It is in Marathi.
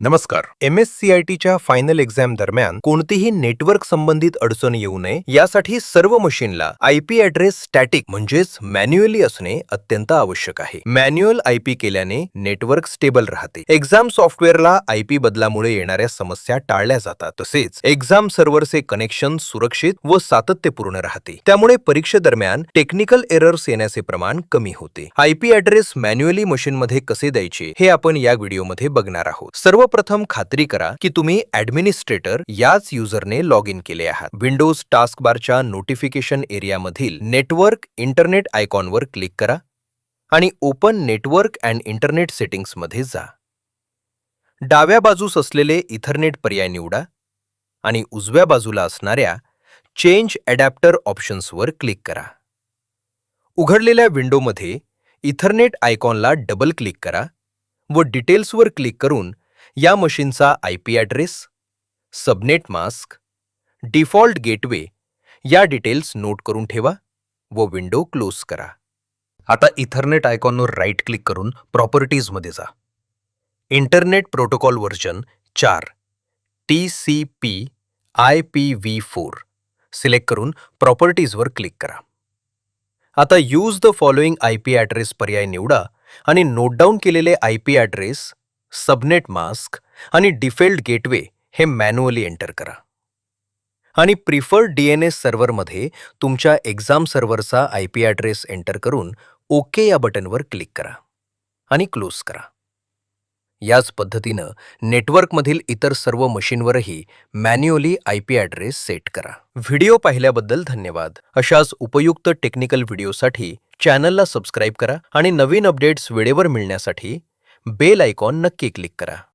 नमस्कार. MSCITच्या फायनल एक्झाम दरम्यान कोणतीही नेटवर्क संबंधित अडचण येऊ नये यासाठी सर्व मशीनला IP ॲड्रेस स्टॅटिक म्हणजेच मॅन्युअली असणे अत्यंत आवश्यक आहे. मॅन्युअल IP केल्याने नेटवर्क स्टेबल राहते. एक्झाम सॉफ्टवेअरला IP बदलामुळे येणाऱ्या समस्या टाळल्या जातात. तसेच एक्झाम सर्व्हरचे कनेक्शन सुरक्षित व सातत्यपूर्ण राहते. त्यामुळे परीक्षेदरम्यान टेक्निकल एरर्स येण्याचे प्रमाण कमी होते. IP ॲड्रेस मॅन्युअली मशीनमध्ये कसे द्यायचे हे आपण या व्हिडिओमध्ये बघणार आहोत. सर्वप्रथम खात्री करा की तुम्ही ॲडमिनिस्ट्रेटर याच युजरने लॉग इन केले आहात. विंडोज टास्कबारच्या नोटिफिकेशन एरियामधील नेटवर्क इंटरनेट आयकॉनवर क्लिक करा आणि ओपन नेटवर्क अँड इंटरनेट सेटिंग्समध्ये जा. डाव्या बाजूस असलेले इथरनेट पर्याय निवडा आणि उजव्या बाजूला असणाऱ्या चेंज ॲडॅप्टर ऑप्शन्सवर क्लिक करा. उघडलेल्या विंडोमध्ये इथरनेट आयकॉनला डबल क्लिक करा व डिटेल्सवर क्लिक करून या मशीनचा IP address, subnet mask, default gateway या डिटेल्स नोट करून ठेवा व विंडो क्लोज करा. आता इथरनेट आयकॉनवर राईट क्लिक करून प्रॉपर्टीजमध्ये जा. Internet protocol version 4 TCP/IPv4 select करून प्रॉपर्टीजवर क्लिक करा. आता use the following IP address पर्याय निवडा आणि नोट डाऊन केलेले IP ॲड्रेस, सबनेट मास्क आणि डिफॉल्ट गेटवे हे मॅन्युअली एंटर करा. आणि प्रिफर्ड DNS सर्व्हरमध्ये तुमच्या एक्झाम सर्व्हरचा IP ॲड्रेस एंटर करून ओके या बटनवर क्लिक करा आणि क्लोज करा. याच पद्धतीनं नेटवर्कमधील इतर सर्व मशीनवरही मॅन्युअली IP ॲड्रेस सेट करा. व्हिडिओ पाहिल्याबद्दल धन्यवाद. अशाच उपयुक्त टेक्निकल व्हिडिओसाठी चॅनलला सबस्क्राईब करा आणि नवीन अपडेट्स वेळेवर मिळण्यासाठी बेल आयकॉन नक्की क्लिक करा.